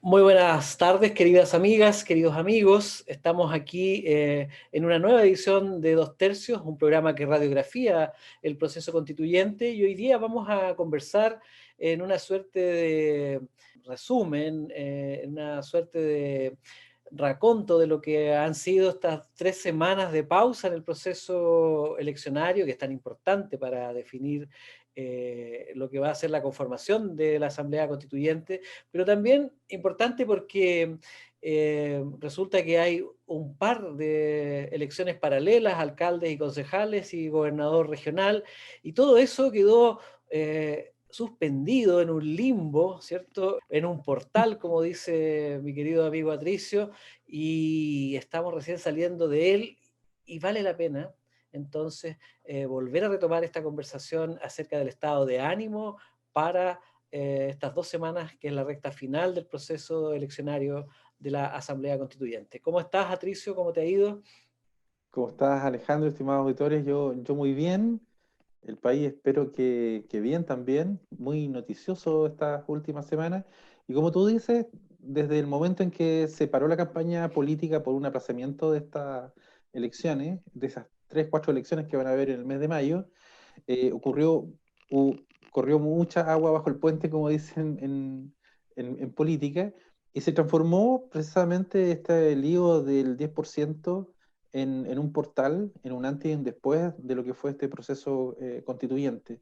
Muy buenas tardes, queridas amigas, queridos amigos. Estamos aquí en una nueva edición de Dos Tercios, un programa que radiografía el proceso constituyente, y hoy día vamos a conversar en una suerte de resumen, en una suerte de raconto de lo que han sido estas 3 semanas de pausa en el proceso eleccionario, que es tan importante para definir lo que va a ser la conformación de la Asamblea Constituyente, pero también importante porque resulta que hay un par de elecciones paralelas, alcaldes y concejales y gobernador regional, y todo eso quedó suspendido en un limbo, ¿cierto? En un portal, como dice mi querido amigo Atricio, y estamos recién saliendo de él y vale la pena entonces volver a retomar esta conversación acerca del estado de ánimo para estas 2 semanas, que es la recta final del proceso eleccionario de la Asamblea Constituyente. ¿Cómo estás, Atricio? ¿Cómo te ha ido? ¿Cómo estás, Alejandro, estimados auditores? Yo muy bien. El país espero que bien también. Muy noticioso estas últimas semanas. Y como tú dices, desde el momento en que se paró la campaña política por un aplazamiento de estas elecciones, de esas tres, cuatro elecciones que van a haber en el mes de mayo, u- corrió mucha agua bajo el puente, como dicen en política, y se transformó precisamente este lío del 10% en un portal, en un antes y un después de lo que fue este proceso constituyente.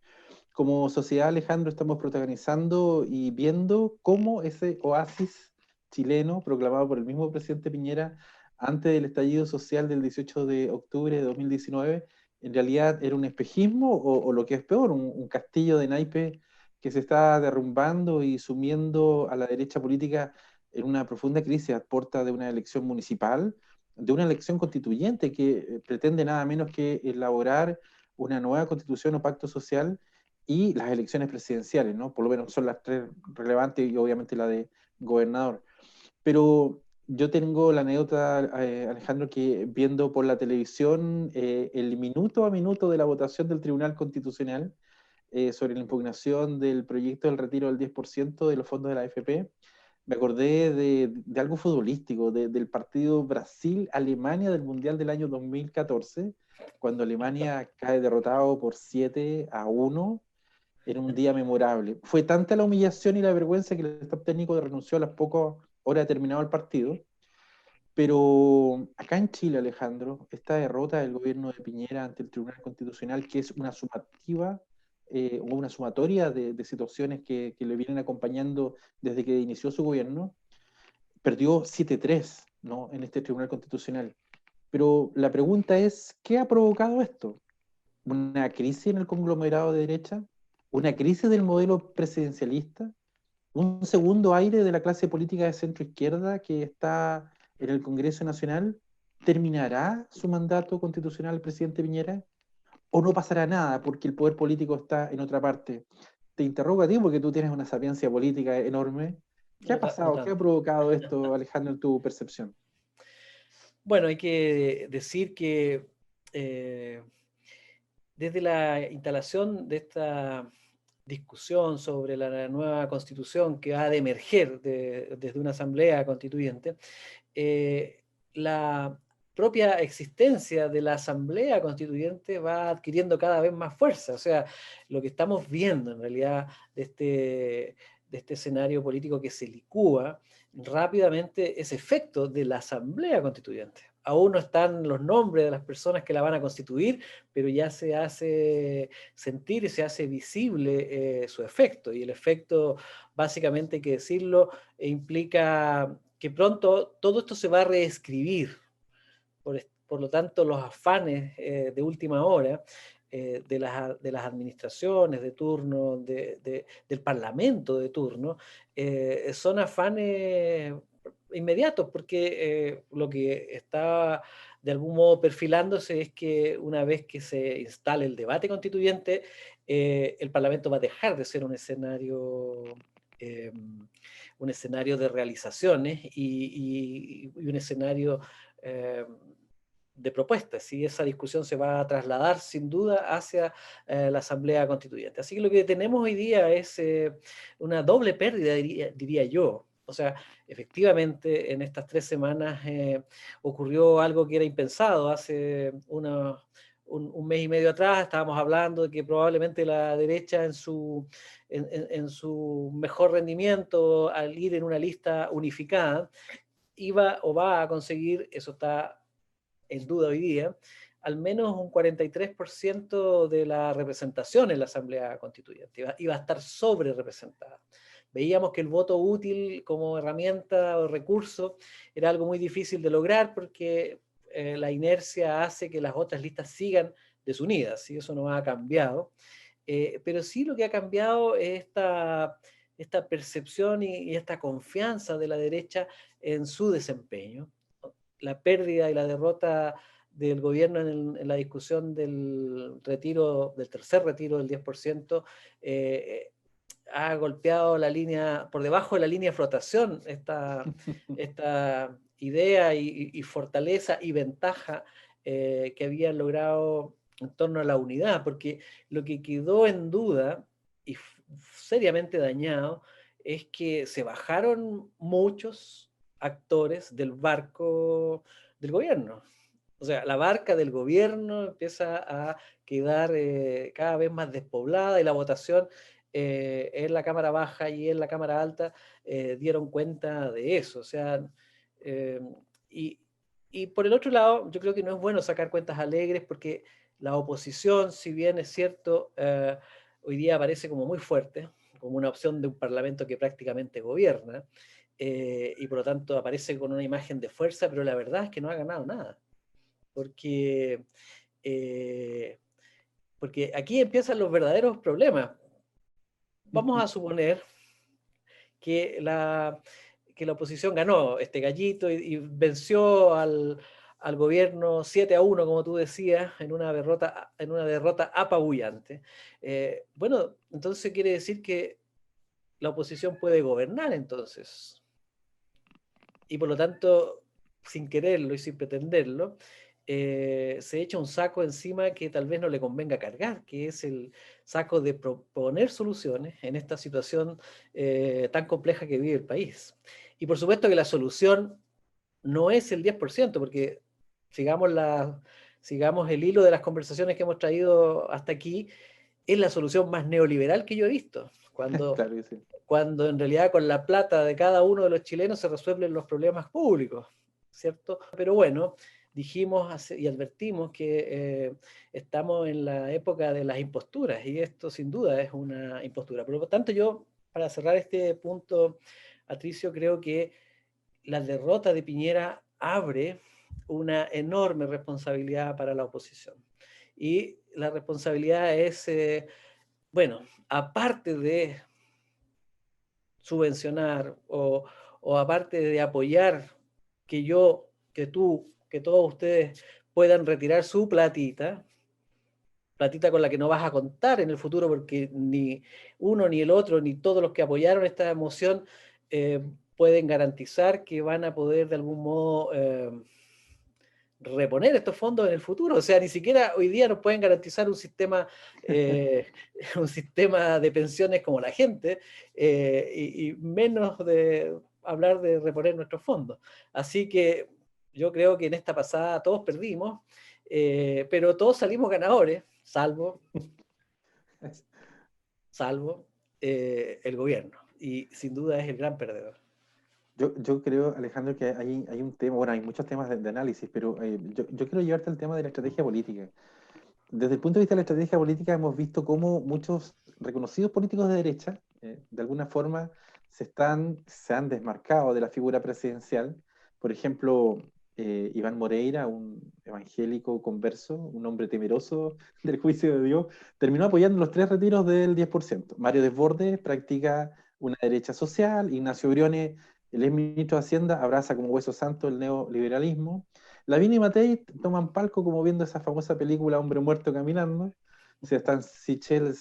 Como sociedad, Alejandro, estamos protagonizando y viendo cómo ese oasis chileno, proclamado por el mismo presidente Piñera antes del estallido social del 18 de octubre de 2019, en realidad era un espejismo o lo que es peor, un castillo de naipes que se está derrumbando y sumiendo a la derecha política en una profunda crisis a puerta de una elección municipal, de una elección constituyente que pretende nada menos que elaborar una nueva constitución o pacto social, y las elecciones presidenciales, ¿no? Por lo menos son las tres relevantes, y obviamente la de gobernador. Pero yo tengo la anécdota, Alejandro, que viendo por la televisión el minuto a minuto de la votación del Tribunal Constitucional sobre la impugnación del proyecto del retiro del 10% de los fondos de la AFP, me acordé de algo futbolístico, del partido Brasil-Alemania del Mundial del año 2014, cuando Alemania cae derrotado por 7-1 en un día memorable. Fue tanta la humillación y la vergüenza que el staff técnico renunció a las pocas horas de terminado el partido. Pero acá en Chile, Alejandro, esta derrota del gobierno de Piñera ante el Tribunal Constitucional, que es una sumativa o una sumatoria de situaciones que le vienen acompañando desde que inició su gobierno, perdió 7-3, ¿no? En este Tribunal Constitucional. Pero la pregunta es, ¿qué ha provocado esto? ¿Una crisis en el conglomerado de derecha? ¿Una crisis del modelo presidencialista? ¿Un segundo aire de la clase política de centro izquierda que está en el Congreso Nacional? ¿Terminará su mandato constitucional el presidente Piñera? ¿O no pasará nada porque el poder político está en otra parte? Te interrogo a ti porque tú tienes una sapiencia política enorme. ¿Qué No, ha no pasado? ¿Qué ha tanto. provocado esto, Alejandro, en tu percepción? Bueno, hay que decir que eh, desde la instalación de esta discusión sobre la nueva constitución que ha de emerger desde una asamblea constituyente, la propia existencia de la asamblea constituyente va adquiriendo cada vez más fuerza. O sea, lo que estamos viendo en realidad de este escenario político que se licúa rápidamente es efecto de la asamblea constituyente. Aún no están los nombres de las personas que la van a constituir, pero ya se hace sentir y se hace visible su efecto. Y el efecto, básicamente hay que decirlo, implica que pronto todo esto se va a reescribir. Por lo tanto, los afanes de última hora de las administraciones de turno, del parlamento de turno, son afanes inmediatos, porque lo que está de algún modo perfilándose es que una vez que se instale el debate constituyente, el Parlamento va a dejar de ser un escenario de realizaciones y un escenario eh, de propuestas, y esa discusión se va a trasladar sin duda hacia la Asamblea Constituyente. Así que lo que tenemos hoy día es una doble pérdida, diría yo. O sea, efectivamente, en estas 3 semanas ocurrió algo que era impensado. Hace un mes y medio atrás estábamos hablando de que probablemente la derecha en su mejor rendimiento, al ir en una lista unificada, iba o va a conseguir, eso está en duda hoy día, al menos un 43% de la representación en la Asamblea Constituyente. Iba a estar sobre representada. Veíamos que el voto útil como herramienta o recurso era algo muy difícil de lograr porque la inercia hace que las otras listas sigan desunidas, y eso no ha cambiado. Pero sí lo que ha cambiado es esta percepción y esta confianza de la derecha en su desempeño. La pérdida y la derrota del gobierno en la discusión del retiro, del tercer retiro del 10%, ha golpeado la línea, por debajo de la línea de flotación, esta idea y fortaleza y ventaja que habían logrado en torno a la unidad, porque lo que quedó en duda y seriamente dañado es que se bajaron muchos actores del barco del gobierno. O sea, la barca del gobierno empieza a quedar cada vez más despoblada, y la votación en la Cámara Baja y en la Cámara Alta dieron cuenta de eso. O sea, eh, y, y por el otro lado, yo creo que no es bueno sacar cuentas alegres, porque la oposición, si bien es cierto, hoy día aparece como muy fuerte, como una opción de un parlamento que prácticamente gobierna, y por lo tanto aparece con una imagen de fuerza, pero la verdad es que no ha ganado nada. Porque, eh, porque aquí empiezan los verdaderos problemas. Vamos a suponer que que la oposición ganó este gallito y venció al gobierno 7-1, como tú decías, en una derrota apabullante. Bueno, entonces quiere decir que la oposición puede gobernar entonces. Y por lo tanto, sin quererlo y sin pretenderlo, se echa un saco encima que tal vez no le convenga cargar, que es el saco de proponer soluciones en esta situación tan compleja que vive el país. Y por supuesto que la solución no es el 10%, porque sigamos, sigamos el hilo de las conversaciones que hemos traído hasta aquí, es la solución más neoliberal que yo he visto, Claro que sí. cuando en realidad con la plata de cada uno de los chilenos se resuelven los problemas públicos, ¿cierto? Pero bueno, dijimos y advertimos que estamos en la época de las imposturas, y esto sin duda es una impostura. Por lo tanto, yo, para cerrar este punto, Patricio, creo que la derrota de Piñera abre una enorme responsabilidad para la oposición. Y la responsabilidad es, bueno, aparte de subvencionar o aparte de apoyar que yo, que tú, que todos ustedes puedan retirar su platita, platita con la que no vas a contar en el futuro, porque ni uno, ni el otro, ni todos los que apoyaron esta moción pueden garantizar que van a poder de algún modo reponer estos fondos en el futuro. O sea, ni siquiera hoy día nos pueden garantizar eh, un sistema de pensiones como la gente, y menos de hablar de reponer nuestros fondos. Así que yo creo que en esta pasada todos perdimos, pero todos salimos ganadores, salvo el gobierno. Y sin duda es el gran perdedor. Yo creo, Alejandro, que hay un tema, bueno, hay muchos temas de análisis, pero yo quiero llevarte al tema de la estrategia política. Desde el punto de vista de la estrategia política, hemos visto cómo muchos reconocidos políticos de derecha, de alguna forma, se han desmarcado de la figura presidencial. Por ejemplo, Iván Moreira, un evangélico converso, un hombre temeroso del juicio de Dios, terminó apoyando los 3 retiros del 10%. Mario Desbordes practica una derecha social. Ignacio Briones, el ex ministro de Hacienda, abraza como hueso santo el neoliberalismo. Lavín y Matei toman palco como viendo esa famosa película Hombre Muerto Caminando. Sebastián Sichel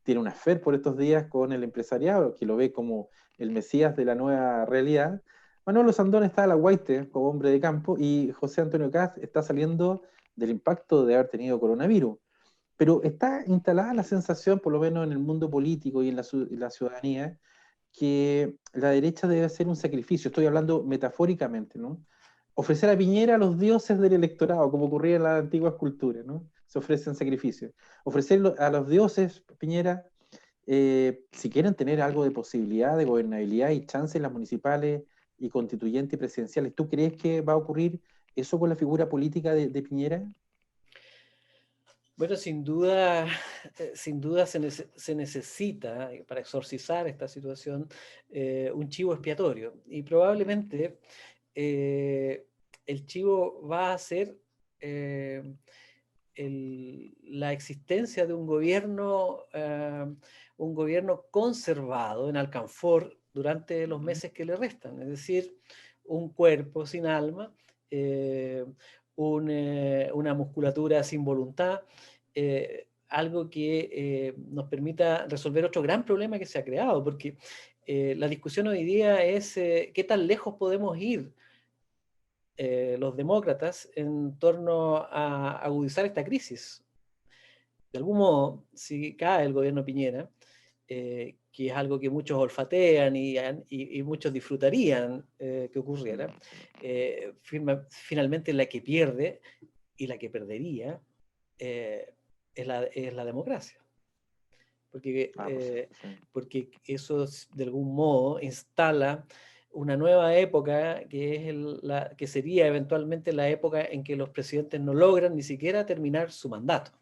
tiene una fe por estos días con el empresariado, que lo ve como el mesías de la nueva realidad. Manolo Sandón está a la guaite como hombre de campo, y José Antonio Caz está saliendo del impacto de haber tenido coronavirus. Pero está instalada la sensación, por lo menos en el mundo político y en la ciudadanía, que la derecha debe hacer un sacrificio, estoy hablando metafóricamente, ¿no? Ofrecer a Piñera a los dioses del electorado, como ocurría en las antiguas culturas, ¿no? Se ofrecen sacrificios. Ofrecer a los dioses, Piñera, si quieren tener algo de posibilidad de gobernabilidad y chance en las municipales y constituyentes y presidenciales, ¿tú crees que va a ocurrir eso con la figura política de Piñera? Bueno, sin duda se necesita para exorcizar esta situación un chivo expiatorio. Y probablemente eh, el chivo va a ser eh, la existencia de un gobierno conservado en alcanfor durante los meses que le restan, es decir, un cuerpo sin alma, eh, una musculatura sin voluntad, algo que nos permita resolver otro gran problema que se ha creado, porque la discusión hoy día es qué tan lejos podemos ir los demócratas en torno a agudizar esta crisis. De algún modo, si cae el gobierno Piñera, que es algo que muchos olfatean y muchos disfrutarían que ocurriera, finalmente la que pierde y la que perdería es la democracia. Porque, porque eso de algún modo instala una nueva época que, que sería eventualmente la época en que los presidentes no logran ni siquiera terminar su mandato.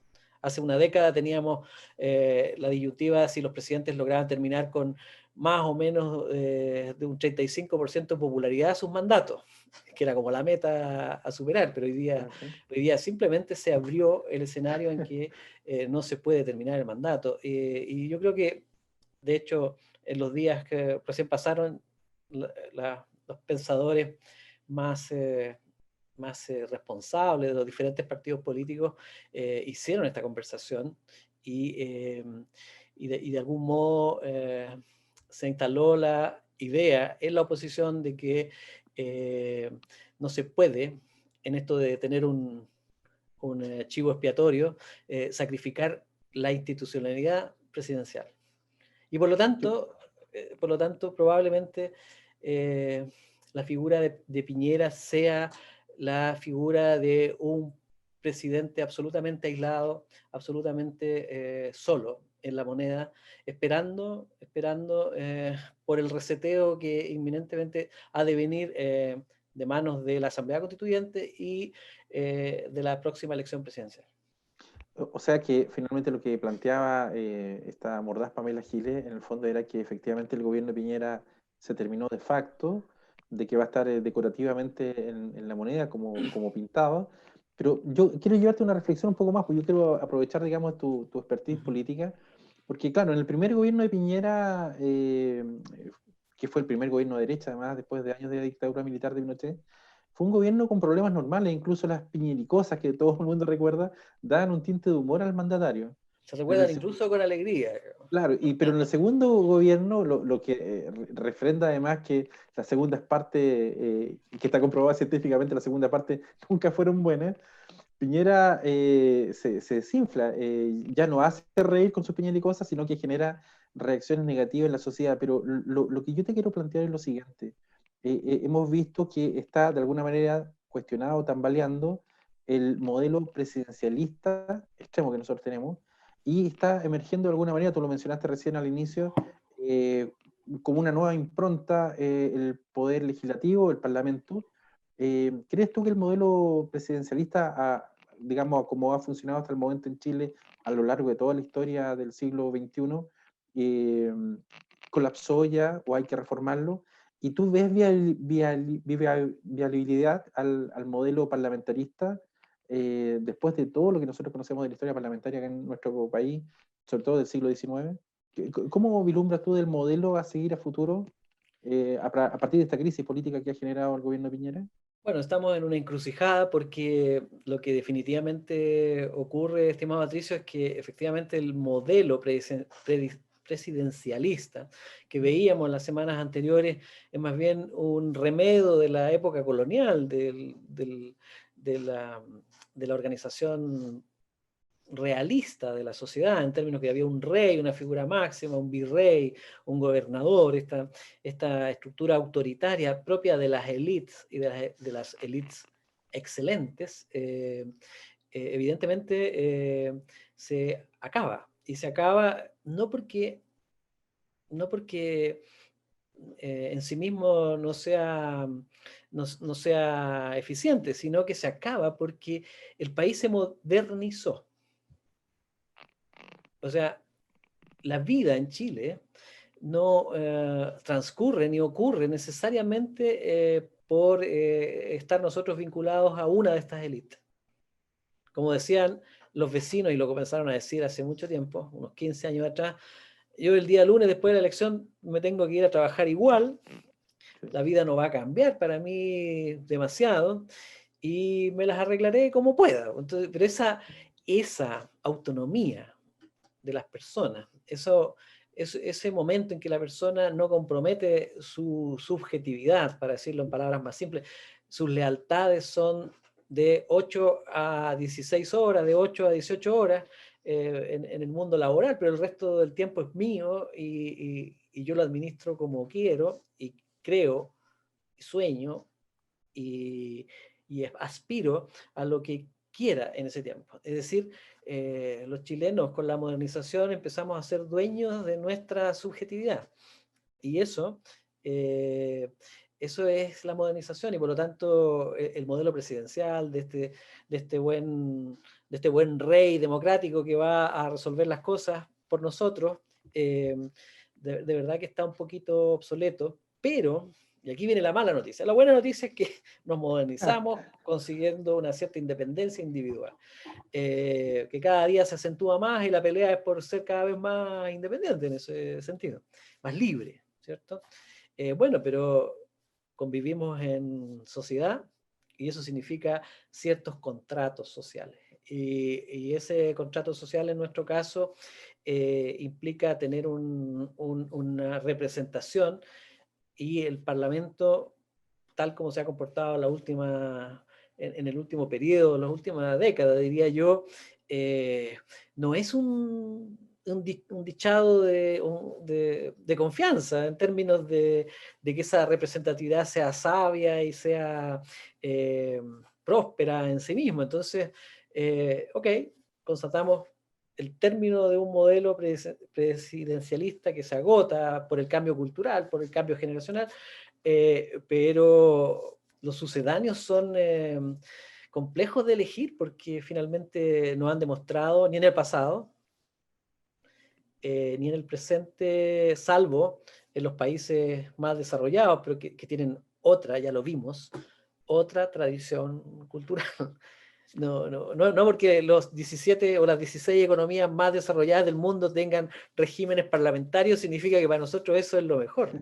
Hace una década teníamos la disyuntiva si los presidentes lograban terminar con más o menos de un 35% de popularidad de sus mandatos, que era como la meta a superar, pero hoy día simplemente se abrió el escenario en que no se puede terminar el mandato. Y yo creo que, de hecho, en los días que recién pasaron, los pensadores más responsables de los diferentes partidos políticos hicieron esta conversación y de algún modo se instaló la idea en la oposición de que no se puede, en esto de tener un chivo expiatorio, sacrificar la institucionalidad presidencial. Y por lo tanto probablemente la figura de Piñera sea la figura de un presidente absolutamente aislado, absolutamente solo en la moneda, esperando por el reseteo que inminentemente ha de venir de manos de la Asamblea Constituyente y de la próxima elección presidencial. O sea que finalmente lo que planteaba esta mordaz Pamela Giles en el fondo era que efectivamente el gobierno de Piñera se terminó de facto, de que va a estar decorativamente en la moneda como pintado. Pero yo quiero llevarte a una reflexión un poco más, porque yo quiero aprovechar, digamos, tu expertise política, porque claro, en el primer gobierno de Piñera, que fue el primer gobierno de derecha, además, después de años de dictadura militar de Pinochet, fue un gobierno con problemas normales, incluso las piñericosas que todo el mundo recuerda, daban un tinte de humor al mandatario. Se recuerdan incluso con alegría. Claro, pero en el segundo gobierno, lo que refrenda además que la segunda parte, que está comprobada científicamente, la segunda parte nunca fueron buenas, Piñera se desinfla, ya no hace reír con sus piñericosas, sino que genera reacciones negativas en la sociedad. Pero lo que yo te quiero plantear es lo siguiente. Hemos visto que está de alguna manera cuestionado, tambaleando el modelo presidencialista extremo que nosotros tenemos, y está emergiendo de alguna manera, tú lo mencionaste recién al inicio, como una nueva impronta el poder legislativo, el Parlamento. ¿Crees tú que el modelo presidencialista, digamos, como ha funcionado hasta el momento en Chile a lo largo de toda la historia del siglo XXI, colapsó ya o hay que reformarlo? ¿Y tú ves viabilidad al modelo parlamentarista después de todo lo que nosotros conocemos de la historia parlamentaria acá en nuestro país, sobre todo del siglo XIX? ¿Cómo vislumbras tú del modelo a seguir a futuro a partir de esta crisis política que ha generado el gobierno de Piñera? Bueno, estamos en una encrucijada porque lo que definitivamente ocurre, estimado Patricio, es que efectivamente el modelo presidencialista que veíamos las semanas anteriores es más bien un remedio de la época colonial, de la organización realista de la sociedad, en términos que había un rey, una figura máxima, un virrey, un gobernador, esta estructura autoritaria propia de las élites y de las élites excelentes, evidentemente se acaba. Y se acaba no porque en sí mismo no sea eficiente, sino que se acaba porque el país se modernizó. O sea, la vida en Chile no transcurre ni ocurre necesariamente por estar nosotros vinculados a una de estas élites. Como decían los vecinos, y lo comenzaron a decir hace mucho tiempo, unos 15 años atrás, yo el día lunes después de la elección me tengo que ir a trabajar igual, la vida no va a cambiar para mí demasiado y me las arreglaré como pueda. Entonces, pero esa autonomía de las personas, ese momento en que la persona no compromete su subjetividad, para decirlo en palabras más simples, sus lealtades son de 8 a 16 horas, de 8 a 18 horas en el mundo laboral, pero el resto del tiempo es mío y yo lo administro como quiero y creo, sueño y, y aspiro a lo que quiera en ese tiempo. Es decir, los chilenos con la modernización empezamos a ser dueños de nuestra subjetividad y eso es la modernización y por lo tanto el modelo presidencial de este buen rey democrático que va a resolver las cosas por nosotros, de verdad que está un poquito obsoleto, pero, y aquí viene la mala noticia, la buena noticia es que nos modernizamos consiguiendo una cierta independencia individual, que cada día se acentúa más y la pelea es por ser cada vez más independiente en ese sentido, más libre, ¿cierto? Bueno, pero convivimos en sociedad y eso significa ciertos contratos sociales. Y ese contrato social en nuestro caso implica tener una representación y el Parlamento, tal como se ha comportado en el último periodo, las últimas décadas, diría yo, no es un dichado de confianza en términos de que esa representatividad sea sabia y sea próspera en sí mismo. Entonces, ok, constatamos el término de un modelo presidencialista que se agota por el cambio cultural, por el cambio generacional, pero los sucedáneos son complejos de elegir porque finalmente no han demostrado ni en el pasado ni en el presente, salvo en los países más desarrollados, pero que tienen otra, ya lo vimos, otra tradición cultural. No porque los 17 o las 16 economías más desarrolladas del mundo tengan regímenes parlamentarios, significa que para nosotros eso es lo mejor.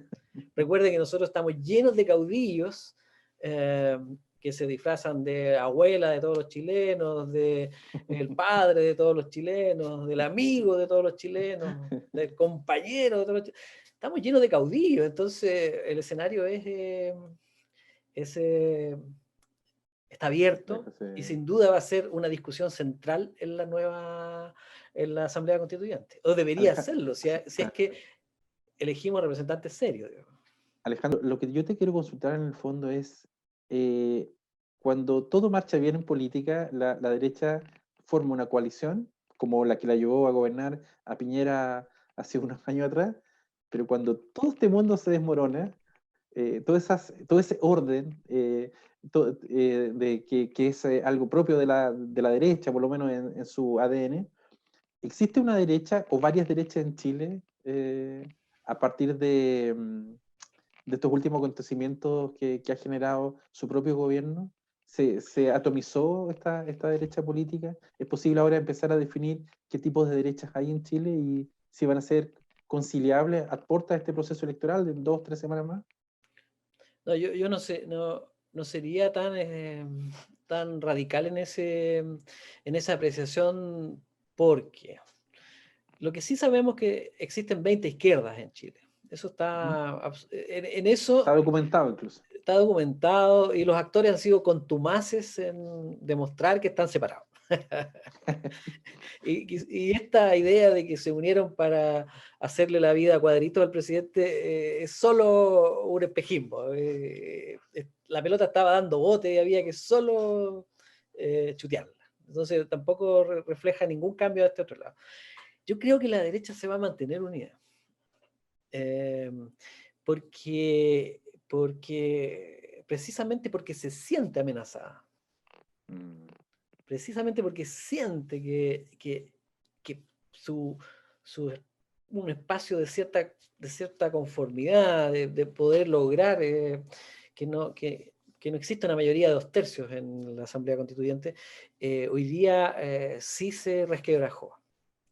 Recuerden que nosotros estamos llenos de caudillos que se disfrazan de abuela de todos los chilenos, de el padre de todos los chilenos, del amigo de todos los chilenos, del compañero de todos los chilenos. Estamos llenos de caudillos, entonces el escenario es está abierto y sin duda va a ser una discusión central en en la Asamblea Constituyente, o debería serlo, si es que elegimos representantes serios. Digamos. Alejandro, lo que yo te quiero consultar en el fondo es, cuando todo marcha bien en política, la derecha forma una coalición, como la que la llevó a gobernar a Piñera hace unos años atrás, pero cuando todo este mundo se desmorona, todo ese orden que es algo propio de la derecha, por lo menos en su ADN, ¿existe una derecha o varias derechas en Chile a partir de estos últimos acontecimientos que ha generado su propio gobierno? ¿Se atomizó esta derecha política? ¿Es posible ahora empezar a definir qué tipos de derechas hay en Chile y si van a ser conciliables a puerta de este proceso electoral de 2 o 3 semanas más? No, yo no sé, no sería tan radical en esa apreciación porque lo que sí sabemos es que existen 20 izquierdas en Chile. Eso en eso Está documentado incluso. está documentado y los actores han sido contumaces en demostrar que están separados. Y esta idea de que se unieron para hacerle la vida a cuadritos al presidente es solo un espejismo. La pelota estaba dando bote y había que solo chutearla. Entonces tampoco refleja ningún cambio a este otro lado. Yo creo que la derecha se va a mantener unida. Eh, precisamente porque se siente amenazada. Precisamente porque siente que su, un espacio de cierta conformidad, de poder lograr que no exista una mayoría de 2/3 en la Asamblea Constituyente, hoy día sí se resquebrajó.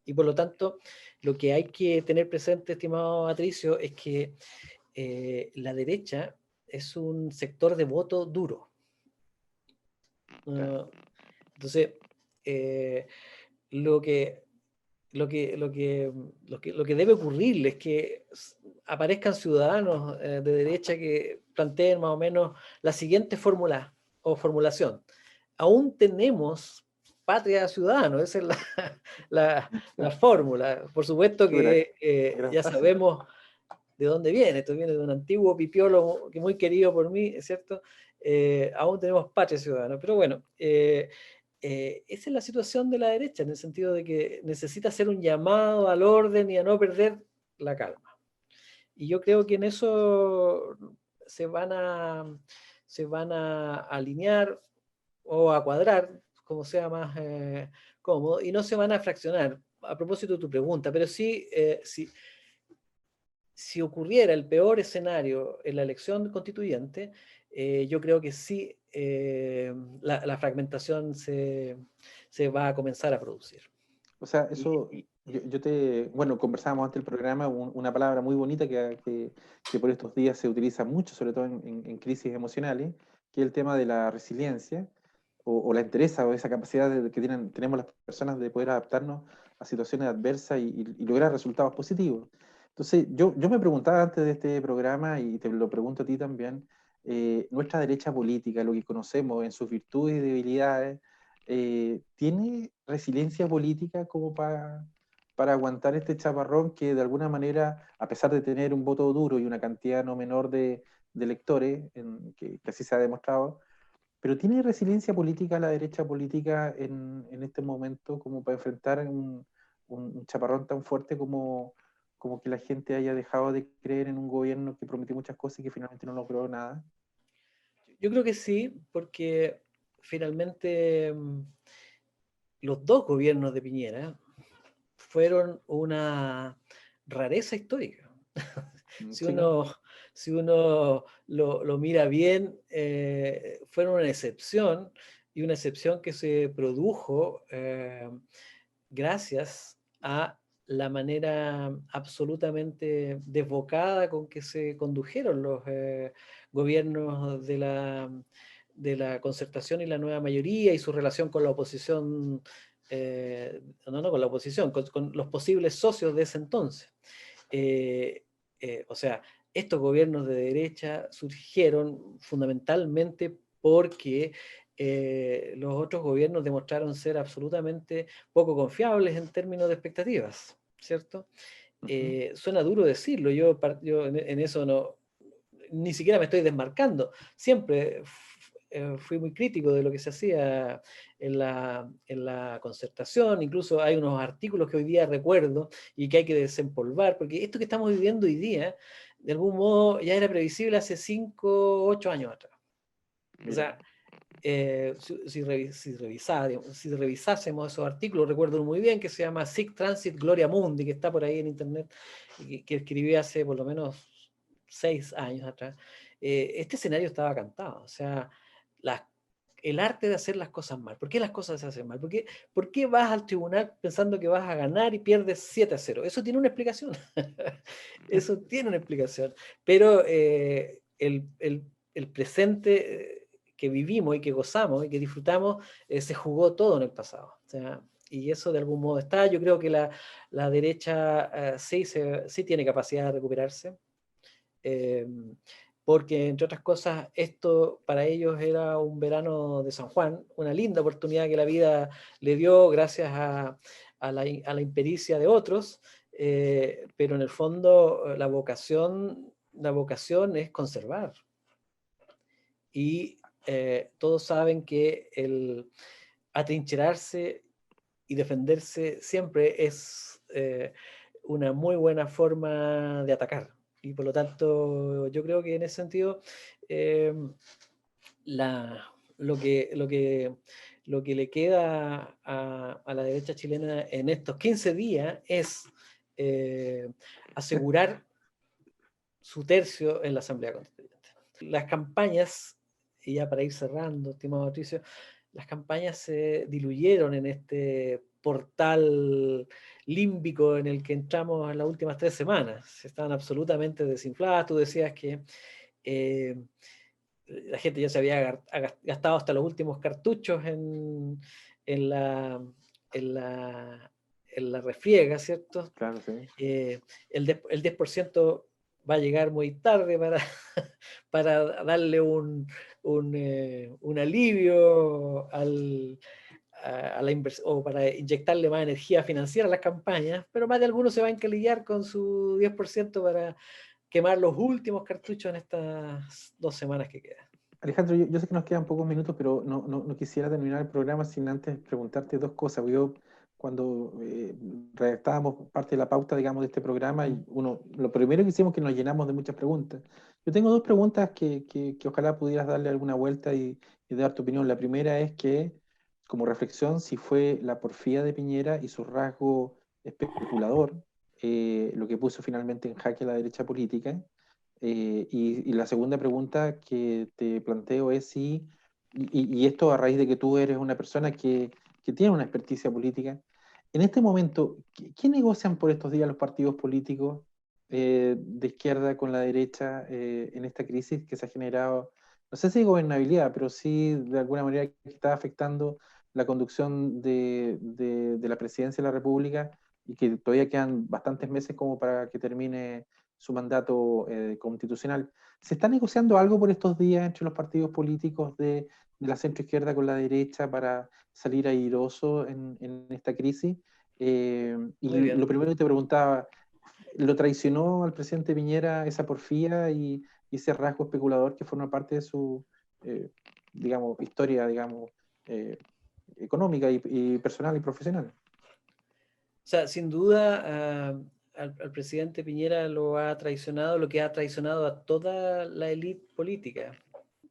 Y por lo tanto, lo que hay que tener presente, estimado Patricio, es que la derecha es un sector de voto duro. Entonces, lo que, lo que debe ocurrir es que aparezcan ciudadanos de derecha que planteen más o menos la siguiente fórmula o formulación. Aún tenemos patria ciudadano, esa es la fórmula. Por supuesto que ya sabemos de dónde viene. Esto viene de un antiguo pipiolo que muy querido por mí, ¿es cierto? Aún tenemos patria ciudadana. Pero bueno, esa es la situación de la derecha, en el sentido de que necesita hacer un llamado al orden y a no perder la calma. Y yo creo que en eso se van a alinear o a cuadrar, como sea más cómodo, y no se van a fraccionar. A propósito de tu pregunta, pero sí, si ocurriera el peor escenario en la elección constituyente, yo creo que sí la fragmentación se va a comenzar a producir. O sea, eso, bueno, conversábamos antes del programa, una palabra muy bonita que por estos días se utiliza mucho, sobre todo en crisis emocionales, que es el tema de la resiliencia, o la entereza, o esa capacidad que tenemos las personas de poder adaptarnos a situaciones adversas y lograr resultados positivos. Entonces, yo me preguntaba antes de este programa, y te lo pregunto a ti también, nuestra derecha política, lo que conocemos en sus virtudes y debilidades, ¿tiene resiliencia política como para aguantar este chaparrón que de alguna manera, a pesar de tener un voto duro y una cantidad no menor de electores, que así se ha demostrado, pero tiene resiliencia política la derecha política en este momento como para enfrentar un chaparrón tan fuerte como que la gente haya dejado de creer en un gobierno que prometió muchas cosas y que finalmente no logró nada? Yo creo que sí, porque finalmente los dos gobiernos de Piñera fueron una rareza histórica. Si Sí, uno lo mira bien, fueron una excepción, y una excepción que se produjo gracias a la manera absolutamente desbocada con que se condujeron los gobiernos de la concertación y la nueva mayoría, y su relación con la oposición, no con la oposición, con los posibles socios de ese entonces. O sea, estos gobiernos de derecha surgieron fundamentalmente porque los otros gobiernos demostraron ser absolutamente poco confiables en términos de expectativas, ¿cierto? Suena duro decirlo, yo en eso no, ni siquiera me estoy desmarcando. Siempre fui muy crítico de lo que se hacía en la concertación. Incluso hay unos artículos que hoy día recuerdo y que hay que desempolvar, porque esto que estamos viviendo hoy día, de algún modo, ya era previsible hace 5, 8 años atrás. O sea, si revisásemos esos artículos, recuerdo muy bien que se llama Sic Transit Gloria Mundi, que está por ahí en internet, que escribí hace por lo menos 6 años atrás. Este escenario estaba cantado. O sea, el arte de hacer las cosas mal. ¿Por qué las cosas se hacen mal? ¿Por qué vas al tribunal pensando que vas a ganar y pierdes 7-0? Eso tiene una explicación. Eso tiene una explicación. Pero el presente que vivimos y que gozamos y que disfrutamos se jugó todo en el pasado. O sea, y eso de algún modo está. Yo creo que la derecha sí tiene capacidad de recuperarse. porque entre otras cosas esto para ellos era un verano de San Juan, una linda oportunidad que la vida le dio gracias a la impericia de otros, pero en el fondo la vocación es conservar. Y todos saben que el atrincherarse y defenderse siempre es una muy buena forma de atacar. Y por lo tanto, yo creo que en ese sentido, eh, la, lo, que, lo, que, lo que le queda a la derecha chilena en estos 15 días es asegurar su tercio en la Asamblea Constituyente. Las campañas, y ya para ir cerrando, estimado Patricio, las campañas se diluyeron en este portal límbico en el que entramos en las últimas 3 semanas. Estaban absolutamente desinfladas. Tú decías que eh, la gente ya se había gastado hasta los últimos cartuchos en la, en la, en la refriega, ¿cierto? Claro, sí. El 10% va a llegar muy tarde para darle un alivio a la inversión, o para inyectarle más energía financiera a las campañas, pero más de algunos se van a encalillar con su 10% para quemar los últimos cartuchos en estas 2 semanas que quedan. Alejandro, yo sé que nos quedan pocos minutos, pero no quisiera terminar el programa sin antes preguntarte dos cosas. Yo, cuando redactábamos parte de la pauta, digamos, de este programa, y lo primero que hicimos es que nos llenamos de muchas preguntas. Yo tengo dos preguntas que ojalá pudieras darle alguna vuelta y dar tu opinión. La primera es que, como reflexión, si fue la porfía de Piñera y su rasgo especulador lo que puso finalmente en jaque a la derecha política. Y la segunda pregunta que te planteo es si, y esto a raíz de que tú eres una persona que tiene una experticia política, en este momento, ¿qué negocian por estos días los partidos políticos de izquierda con la derecha en esta crisis que se ha generado? No sé si gobernabilidad, pero sí de alguna manera que está afectando la conducción de la presidencia de la República y que todavía quedan bastantes meses como para que termine su mandato constitucional. ¿Se está negociando algo por estos días entre los partidos políticos de la centroizquierda con la derecha para salir airoso en esta crisis? Y Muy lo bien. primero que te preguntaba, ¿lo traicionó al presidente Piñera esa porfía y ese rasgo especulador que forma parte de su, digamos, historia, digamos, económica y personal y profesional? O sea, sin duda al presidente Piñera lo ha traicionado, lo que ha traicionado a toda la élite política,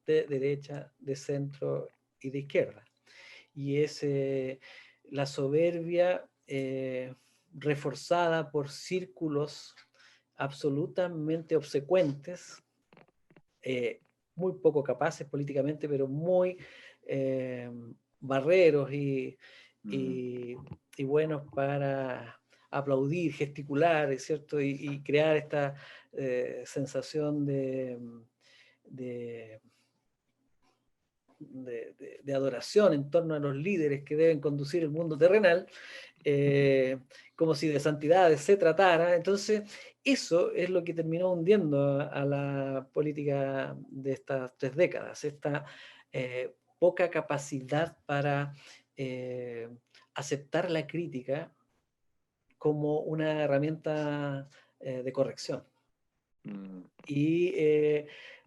de derecha, de centro y de izquierda. Y es la soberbia reforzada por círculos absolutamente obsecuentes, muy poco capaces políticamente, pero muy barreros y buenos para aplaudir, gesticular, ¿cierto? Y crear esta sensación de, de adoración en torno a los líderes que deben conducir el mundo terrenal, como si de santidades se tratara. Entonces, eso es lo que terminó hundiendo a la política de estas 3 décadas, esta poca capacidad para aceptar la crítica como una herramienta de corrección. Y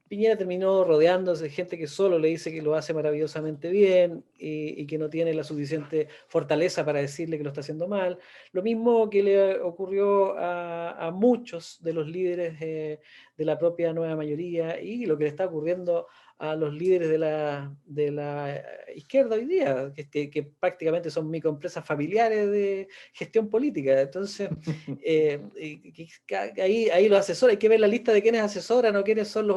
Piñera terminó rodeándose de gente que solo le dice que lo hace maravillosamente bien y que no tiene la suficiente fortaleza para decirle que lo está haciendo mal. Lo mismo que le ocurrió a muchos de los líderes de la propia nueva mayoría y lo que le está ocurriendo a los líderes de la izquierda hoy día, que prácticamente son microempresas familiares de gestión política. Entonces, ahí los asesores, hay que ver la lista de quiénes asesoran o quiénes son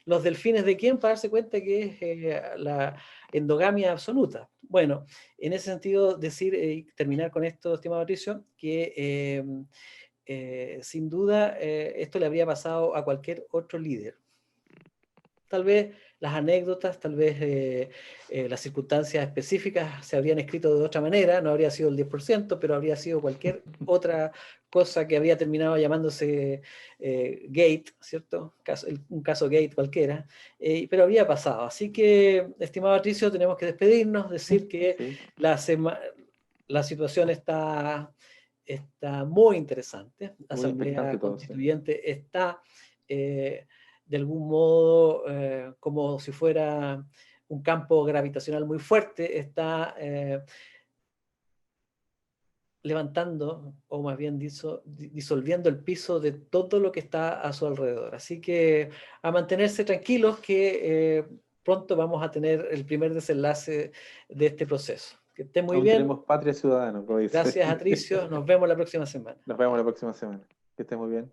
los delfines de quién para darse cuenta que es la endogamia absoluta. Bueno, en ese sentido, decir, terminar con esto, estimado Patricio, que sin duda esto le habría pasado a cualquier otro líder. Tal vez las anécdotas, tal vez las circunstancias específicas se habrían escrito de otra manera, no habría sido el 10%, pero habría sido cualquier otra cosa que había terminado llamándose Gate, ¿cierto? Un caso Gate cualquiera, pero había pasado. Así que, estimado Patricio, tenemos que despedirnos, decir que Sí. la situación está muy interesante. La Muy expectante Asamblea todo, sí. Constituyente está, de algún modo, como si fuera un campo gravitacional muy fuerte, está levantando, o más bien disolviendo el piso de todo lo que está a su alrededor. Así que a mantenerse tranquilos que pronto vamos a tener el primer desenlace de este proceso. Que estén muy Aún bien. tenemos patria ciudadana, como dice. Gracias, Atricio. Nos vemos la próxima semana. Nos vemos la próxima semana. Que esté muy bien.